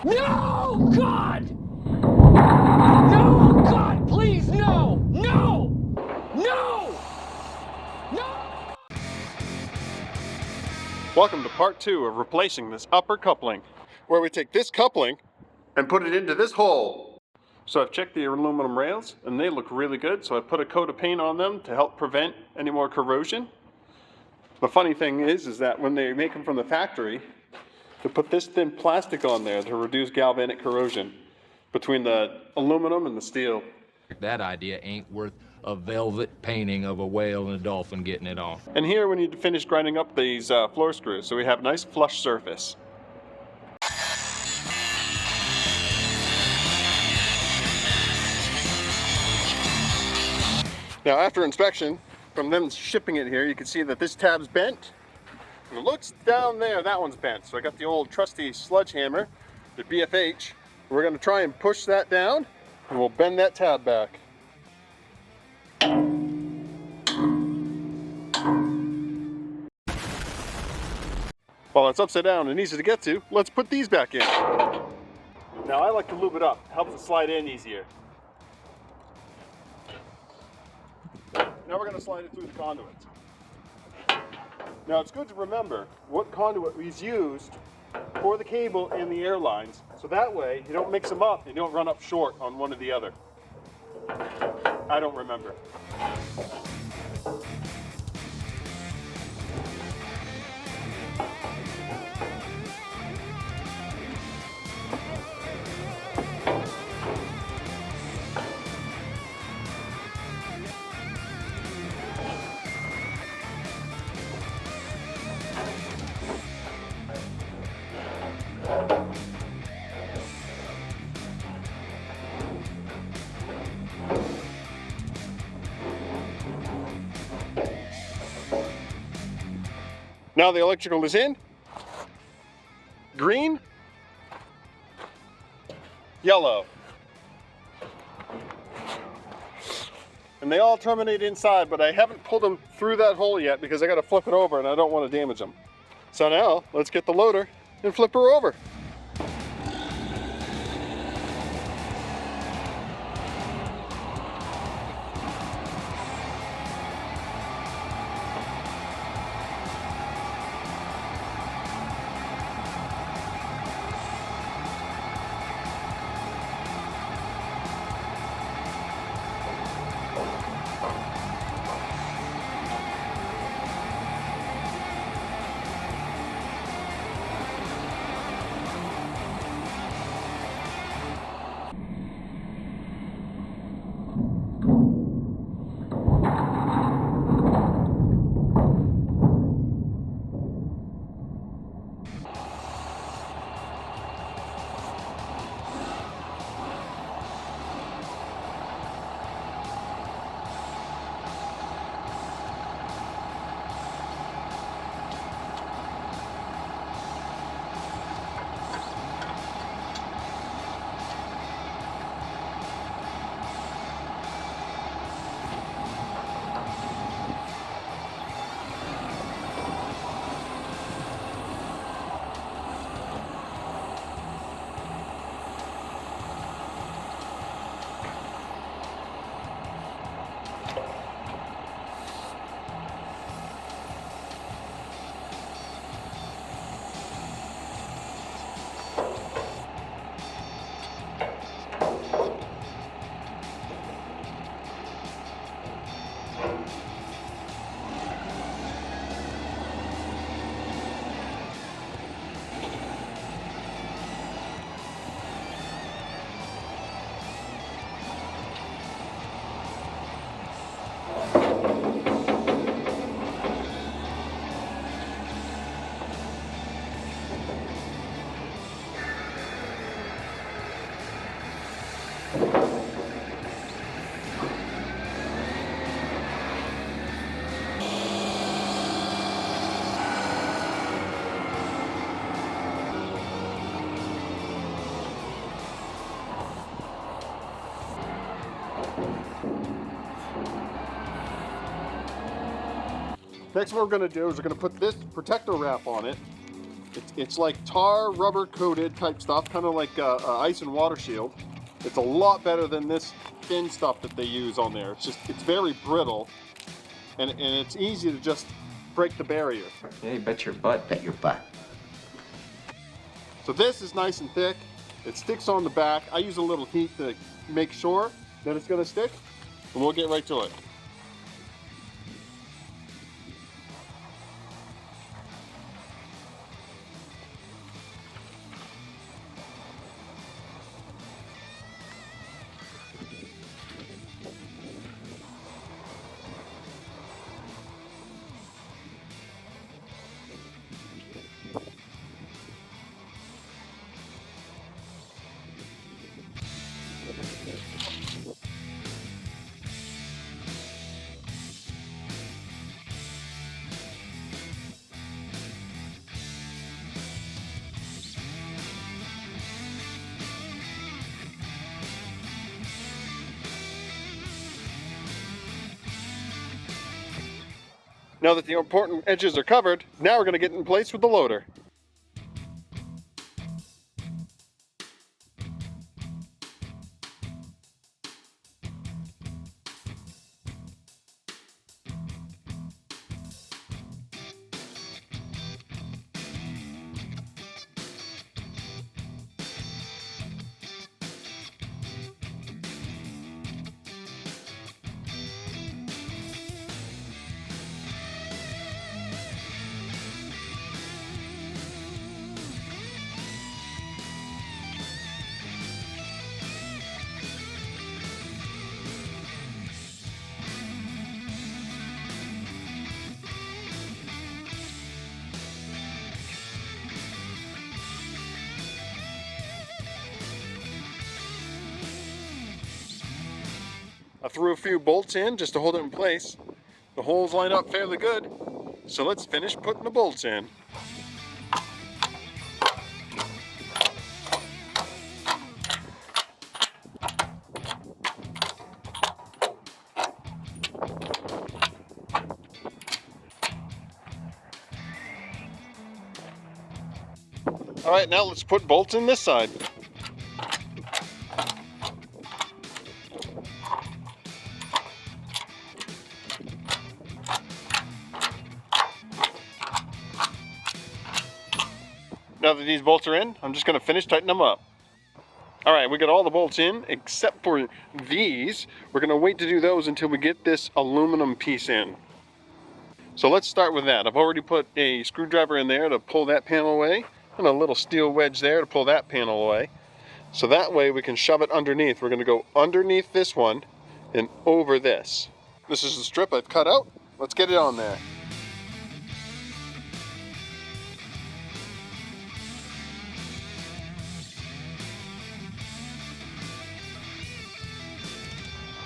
No! God! No! God, please, no! No! No! No! Welcome to part 2 of replacing this upper coupling, where we take this coupling and put it into this hole. So I've checked the aluminum rails and they look really good, so I put a coat of paint on them to help prevent any more corrosion. The funny thing is that when they make them from the factory, they put this thin plastic on there to reduce galvanic corrosion between the aluminum and the steel. That idea ain't worth a velvet painting of a whale and a dolphin getting it on. And here we need to finish grinding up these floor screws so we have a nice flush surface. Now after inspection, from them shipping it here, you can see that this tab's bent. And it looks down there, that one's bent. So I got the old trusty sledgehammer, the BFH. We're gonna try and push that down and we'll bend that tab back. While it's upside down and easy to get to, let's put these back in. Now I like to lube it up, helps it slide in easier. Now we're going to slide it through the conduits. Now it's good to remember what conduit was used for the cable and the air lines, so that way you don't mix them up and you don't run up short on one or the other. I don't remember. Now the electrical is in. Green, yellow. And they all terminate inside, but I haven't pulled them through that hole yet because I got to flip it over and I don't want to damage them. So now let's get the loader and flip her over. Next what we're going to do is we're going to put this protector wrap on it It's like tar rubber coated type stuff, kind of like ice and water shield. It's a lot better than this thin stuff that they use on there. It's very brittle, and it's easy to just break the barrier. Yeah, you bet your butt. Bet your butt. So this is nice and thick. It sticks on the back. I use a little heat to make sure that it's gonna stick, and we'll get right to it. Now that the important edges are covered, now we're going to get in place with the loader. I threw a few bolts in just to hold it in place. The holes line up fairly good, so let's finish putting the bolts in. All right, now let's put bolts in this side. Now that these bolts are in, I'm just going to finish tightening them up. All right, we got all the bolts in except for these. We're going to wait to do those until we get this aluminum piece in. So let's start with that. I've already put a screwdriver in there to pull that panel away, and a little steel wedge there to pull that panel away. So that way we can shove it underneath. We're going to go underneath this one and over this. This is the strip I've cut out. Let's get it on there.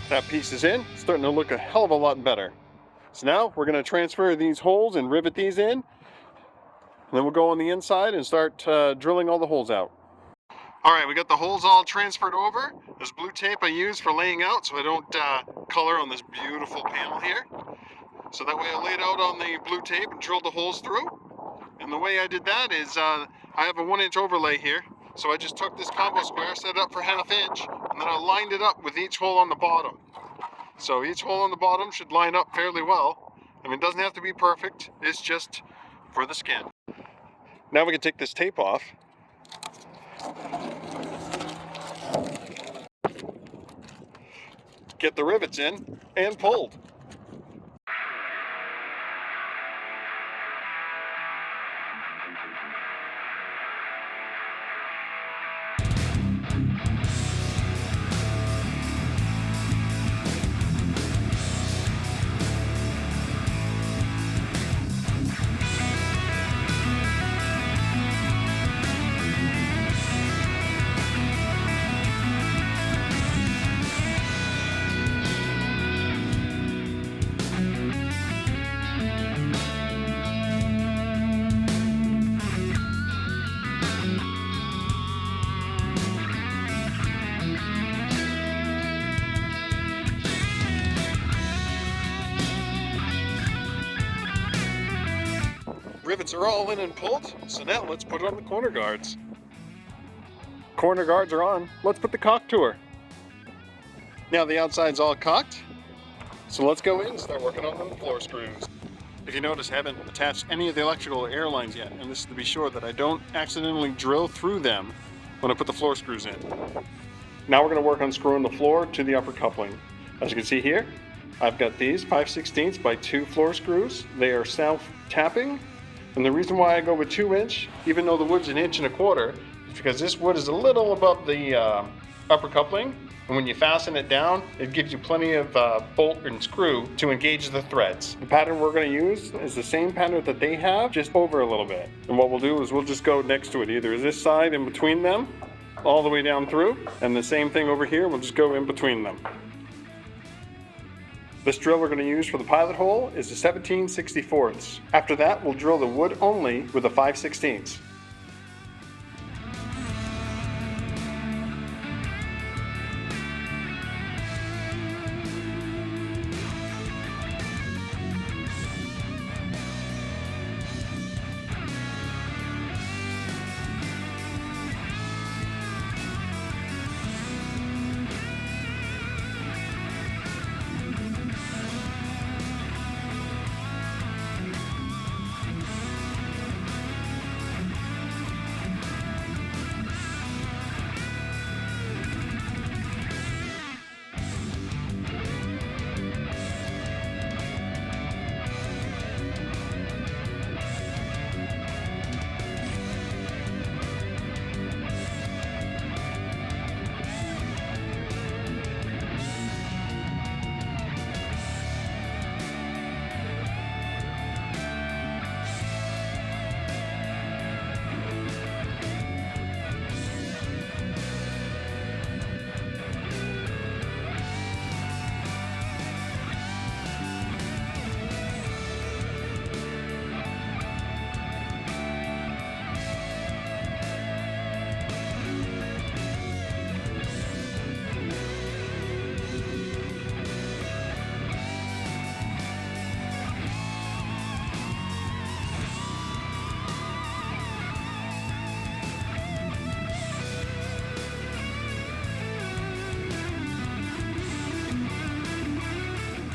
That piece is in, it's starting to look a hell of a lot better. So now we're going to transfer these holes and rivet these in, and then we'll go on the inside and start drilling all the holes out. All right, we got the holes all transferred over. This blue tape I use for laying out so I don't color on this beautiful panel here. So that way I laid out on the blue tape and drilled the holes through. And the way I did that is I have a 1-inch overlay here. So I just took this combo square, set it up for 1/2 inch, and then I lined it up with each hole on the bottom. So each hole on the bottom should line up fairly well. I mean, it doesn't have to be perfect, it's just for the skin. Now we can take this tape off. Get the rivets in and pulled. rivets are all in and pulled, so now let's put on the corner guards. Corner guards are on. Let's put the caulk to her. Now the outside's all caulked, so let's go in and start working on the floor screws. If you notice, I haven't attached any of the electrical air lines yet, and this is to be sure that I don't accidentally drill through them when I put the floor screws in. Now we're going to work on screwing the floor to the upper coupling. As you can see here, I've got these 5/16 by 2 floor screws. They are self-tapping, and the reason why I go with 2-inch, even though the wood's 1.25 inches, is because this wood is a little above the upper coupling, and when you fasten it down, it gives you plenty of bolt and screw to engage the threads. The pattern we're going to use is the same pattern that they have, just over a little bit. And what we'll do is we'll just go next to it, either this side in between them, all the way down through, and the same thing over here, we'll just go in between them. This drill we're going to use for the pilot hole is a 17/64. After that, we'll drill the wood only with a 5/16.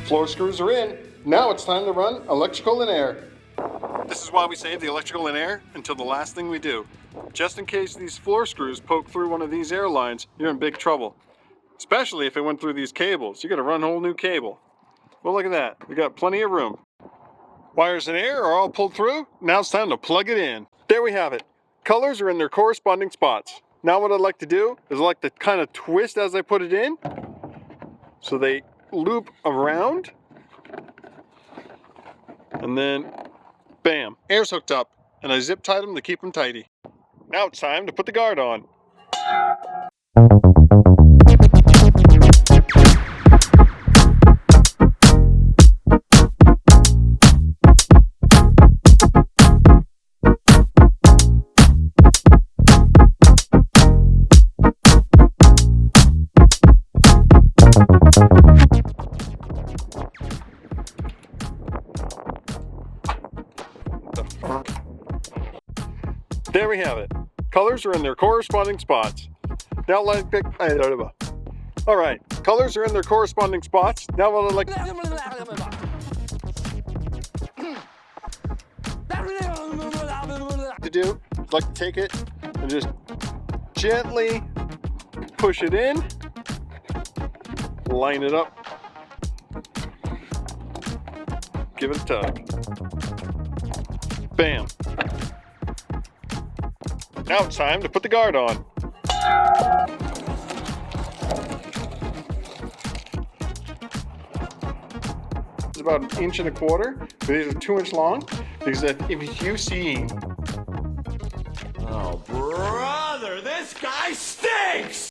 Floor screws are in. Now it's time to run electrical and air. This is why we save the electrical and air until the last thing we do. Just in case these floor screws poke through one of these air lines, you're in big trouble. Especially if it went through these cables. You gotta run a whole new cable. Well, look at that. We got plenty of room. Wires and air are all pulled through. Now it's time to plug it in. There we have it. Colors are in their corresponding spots. Now what I'd like to do is I like to kind of twist as I put it in, so they loop around, and then bam, air's hooked up, and I zip tied them to keep them tidy. Now it's time to put the guard on. There we have it. Colors are in their corresponding spots. Now let's pick. All right, colors are in their corresponding spots. Now what I'd like to do is like to take it and just gently push it in, line it up, give it a tug. Bam. Now it's time to put the guard on. It's about 1.25 inches. These are 2-inch long, because if you see... Oh, brother, this guy stinks!